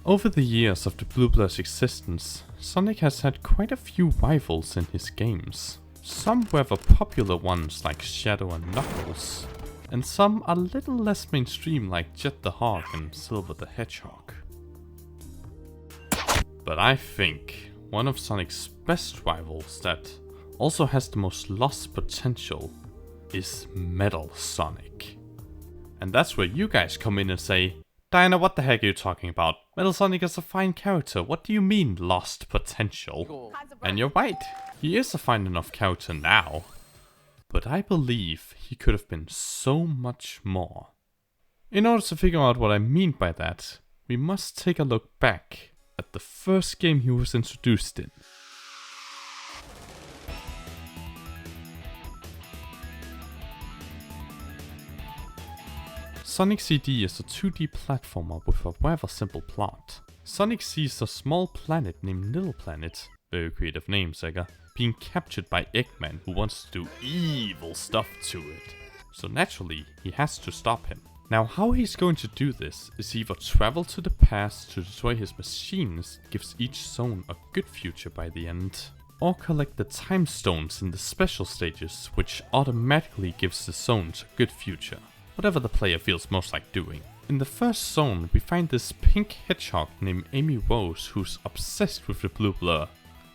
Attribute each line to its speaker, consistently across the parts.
Speaker 1: Over the years of the Blue Blur's existence, Sonic has had quite a few rivals in his games. Some rather popular ones like Shadow and Knuckles, and some a little less mainstream like Jet the Hog and Silver the Hedgehog. But I think one of Sonic's best rivals that also has the most lost potential is Metal Sonic. And that's where you guys come in and say, Diana, what the heck are you talking about? Metal Sonic is a fine character, what do you mean lost potential? And you're right, he is a fine enough character now. But I believe he could have been so much more. In order to figure out what I mean by that, we must take a look back at the first game he was introduced in. Sonic CD is a 2D platformer with a rather simple plot. Sonic sees a small planet named Little Planet, very creative name Sega, being captured by Eggman who wants to do evil stuff to it. So naturally, he has to stop him. Now how he's going to do this is either travel to the past to destroy his machines, gives each zone a good future by the end, or collect the time stones in the special stages, which automatically gives the zones a good future. Whatever the player feels most like doing. In the first zone, we find this pink hedgehog named Amy Rose who's obsessed with the blue blur.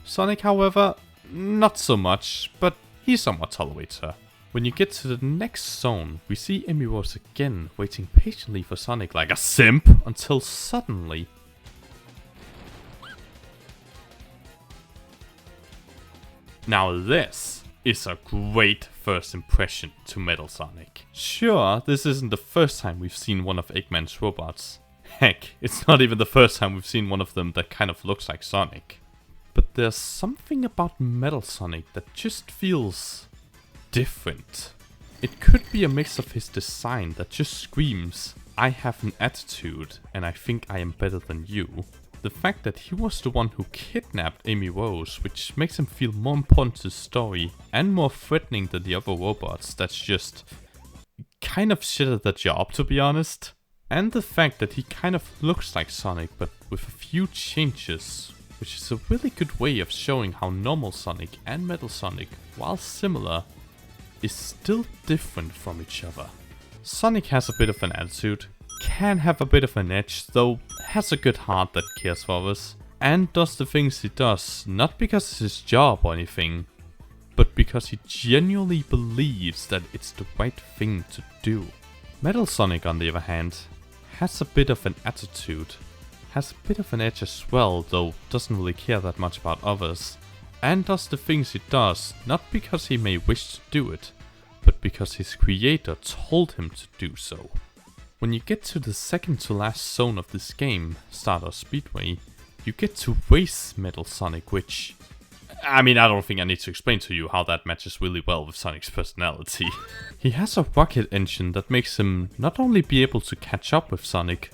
Speaker 1: Sonic, however, not so much, but he somewhat tolerates her. When you get to the next zone, we see Amy Rose again waiting patiently for Sonic like a simp until suddenly... Now this is a great first impression to Metal Sonic. Sure, this isn't the first time we've seen one of Eggman's robots. Heck, it's not even the first time we've seen one of them that kind of looks like Sonic. But there's something about Metal Sonic that just feels different. It could be a mix of his design that just screams, I have an attitude and I think I am better than you. The fact that he was the one who kidnapped Amy Rose, which makes him feel more important to the story and more threatening than the other robots that's just kind of shit at the job, to be honest. And the fact that he kind of looks like Sonic but with a few changes, which is a really good way of showing how normal Sonic and Metal Sonic, while similar, is still different from each other. Sonic has a bit of an attitude, can have a bit of an edge, though has a good heart that cares for us, and does the things he does not because it's his job or anything, but because he genuinely believes that it's the right thing to do. Metal Sonic, on the other hand, has a bit of an attitude, has a bit of an edge as well, though doesn't really care that much about others, and does the things he does not because he may wish to do it, but because his creator told him to do so. When you get to the second to last zone of this game, Stardust Speedway, you get to race Metal Sonic, which... I mean, I don't think I need to explain to you how that matches really well with Sonic's personality. He has a rocket engine that makes him not only be able to catch up with Sonic,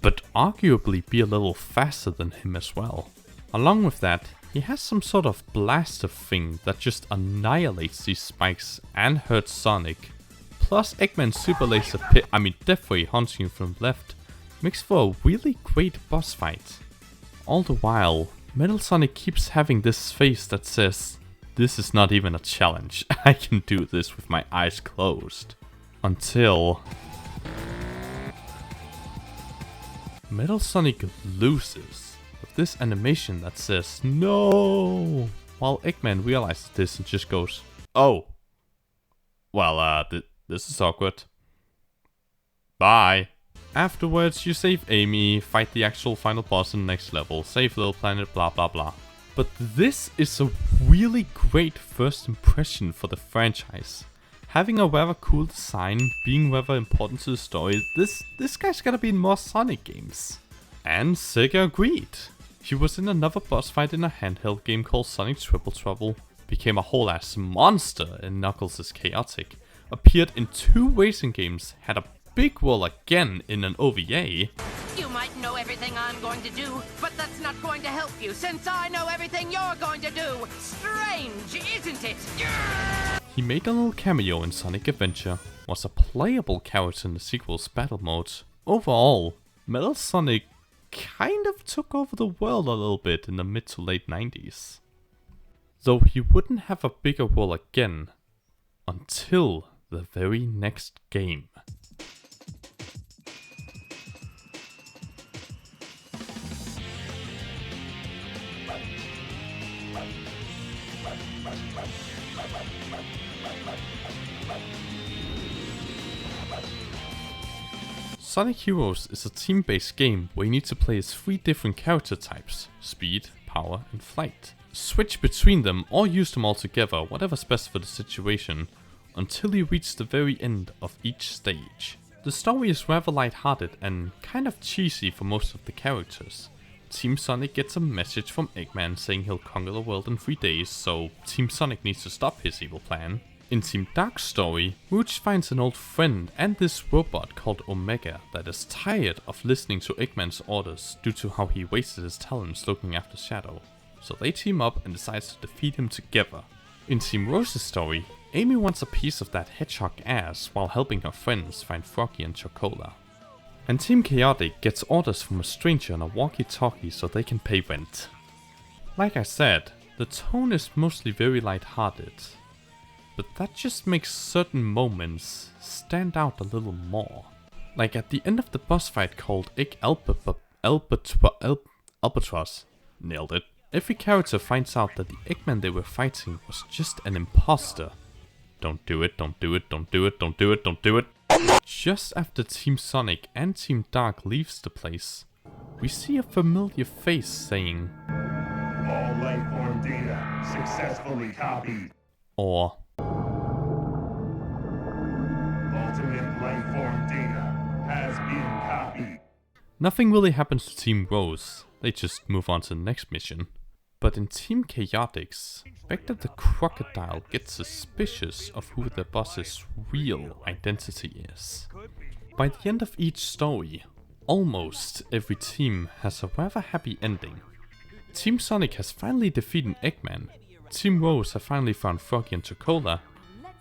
Speaker 1: but arguably be a little faster than him as well. Along with that, he has some sort of blaster thing that just annihilates these spikes and hurts Sonic. Plus Eggman's super laser Death Ray hunting you from left makes for a really great boss fight. All the while, Metal Sonic keeps having this face that says, this is not even a challenge, I can do this with my eyes closed. Until... Metal Sonic loses with this animation that says, no! While Eggman realizes this and just goes, oh. Well, this is awkward. Bye. Afterwards, you save Amy, fight the actual final boss in the next level, save Little Planet, blah blah blah. But this is a really great first impression for the franchise. Having a rather cool design, being rather important to the story, this guy's gotta be in more Sonic games. And Sega agreed. He was in another boss fight in a handheld game called Sonic Triple Trouble, became a whole ass monster in Knuckles' Chaotic, appeared in 2 racing games, had a big role again in an OVA.
Speaker 2: You might know everything I'm going to do, but that's not going to help you since I know everything you're going to do. Strange, isn't it?
Speaker 1: He made a little cameo in Sonic Adventure, was a playable character in the sequel's battle modes. Overall, Metal Sonic kind of took over the world a little bit in the mid to late 90s. Though he wouldn't have a bigger role again until the very next game. Sonic Heroes is a team-based game where you need to play as 3 different character types: speed, power, and flight. Switch between them or use them all together, whatever's best for the situation, until you reach the very end of each stage. The story is rather lighthearted and kind of cheesy for most of the characters. Team Sonic gets a message from Eggman saying he'll conquer the world in 3 days, so Team Sonic needs to stop his evil plan. In Team Dark's story, Rouge finds an old friend and this robot called Omega that is tired of listening to Eggman's orders due to how he wasted his talents looking after Shadow. So they team up and decide to defeat him together. In Team Rose's story, Amy wants a piece of that Hedgehog ass while helping her friends find Froggy and Chocola. And Team Chaotic gets orders from a stranger on a walkie-talkie so they can pay rent. Like I said, the tone is mostly very lighthearted, but that just makes certain moments stand out a little more. Like at the end of the boss fight called Egg Albatross. Nailed it. Every character finds out that the Eggman they were fighting was just an imposter. Don't do it, don't do it, don't do it, don't do it, don't do it. Just after Team Sonic and Team Dark leaves the place, we see a familiar face saying,
Speaker 3: "All life form data successfully copied."
Speaker 1: Or,
Speaker 3: "Ultimate life form data has been copied."
Speaker 1: Nothing really happens to Team Rose, they just move on to the next mission. But in Team Chaotix, Vector the Crocodile gets suspicious of who the boss's real identity is. By the end of each story, almost every team has a rather happy ending. Team Sonic has finally defeated Eggman, Team Rose have finally found Froggy and Chocola.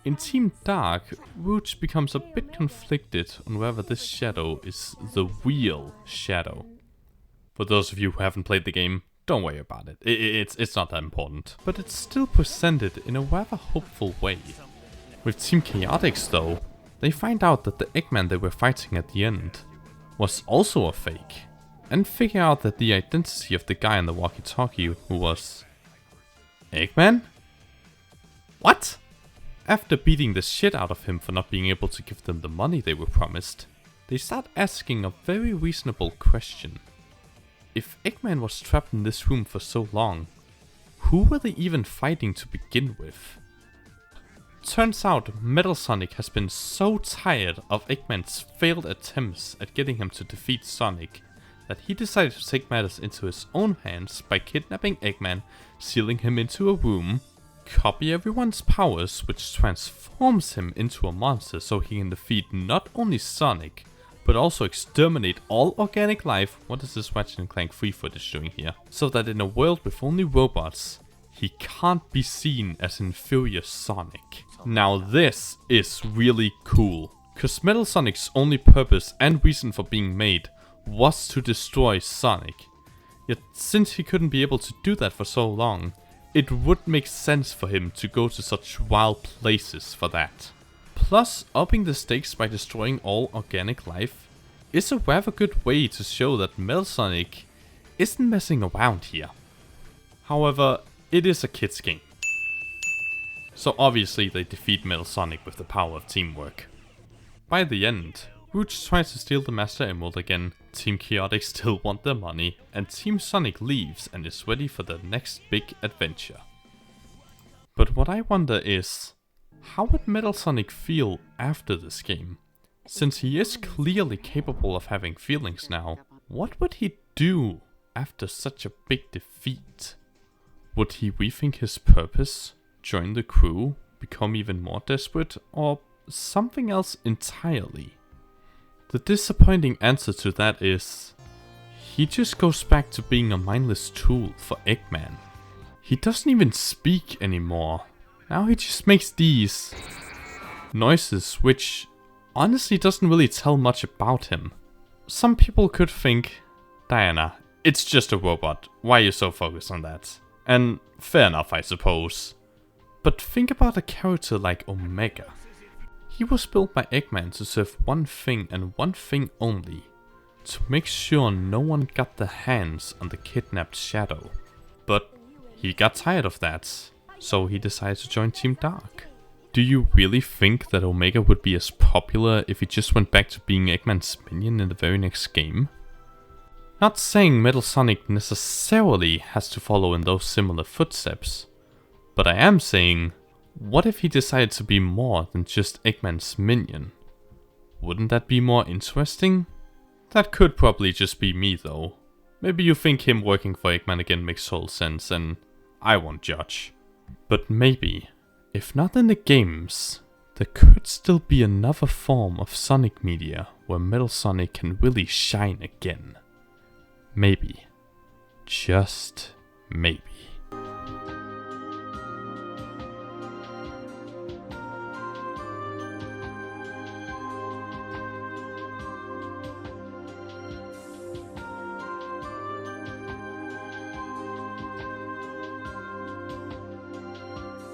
Speaker 1: In Team Dark, Rouge becomes a bit conflicted on whether this Shadow is the real Shadow. For those of you who haven't played the game, don't worry about it. It's not that important. But it's still presented in a rather hopeful way. With Team Chaotix though, they find out that the Eggman they were fighting at the end was also a fake. And figure out that the identity of the guy on the walkie-talkie who was Eggman? What? After beating the shit out of him for not being able to give them the money they were promised, they start asking a very reasonable question. If Eggman was trapped in this room for so long, who were they even fighting to begin with? Turns out Metal Sonic has been so tired of Eggman's failed attempts at getting him to defeat Sonic that he decided to take matters into his own hands by kidnapping Eggman, sealing him into a room, copy everyone's powers which transforms him into a monster so he can defeat not only Sonic, but also exterminate all organic life. What is this Ratchet & Clank free footage doing here? So that in a world with only robots, he can't be seen as inferior Sonic. Now this is really cool, cause Metal Sonic's only purpose and reason for being made was to destroy Sonic. Yet since he couldn't be able to do that for so long, it would make sense for him to go to such wild places for that. Plus, upping the stakes by destroying all organic life is a rather good way to show that Metal Sonic isn't messing around here. However, it is a kid's game. So obviously they defeat Metal Sonic with the power of teamwork. By the end, Rouge tries to steal the Master Emerald again, Team Chaotic still want their money, and Team Sonic leaves and is ready for the next big adventure. But what I wonder is, how would Metal Sonic feel after this game? Since he is clearly capable of having feelings now, what would he do after such a big defeat? Would he rethink his purpose, join the crew, become even more desperate, or something else entirely? The disappointing answer to that is, he just goes back to being a mindless tool for Eggman. He doesn't even speak anymore. Now he just makes these noises, which honestly doesn't really tell much about him. Some people could think Diana, it's just a robot. Why are you so focused on that? And fair enough, I suppose. But think about a character like Omega. He was built by Eggman to serve one thing and one thing only. To make sure no one got their hands on the kidnapped Shadow. But he got tired of that, so he decided to join Team Dark. Do you really think that Omega would be as popular if he just went back to being Eggman's minion in the very next game? Not saying Metal Sonic necessarily has to follow in those similar footsteps, but I am saying, what if he decided to be more than just Eggman's minion? Wouldn't that be more interesting? That could probably just be me though. Maybe you think him working for Eggman again makes total sense and I won't judge. But maybe, if not in the games, there could still be another form of Sonic media where Metal Sonic can really shine again. Maybe. Just maybe.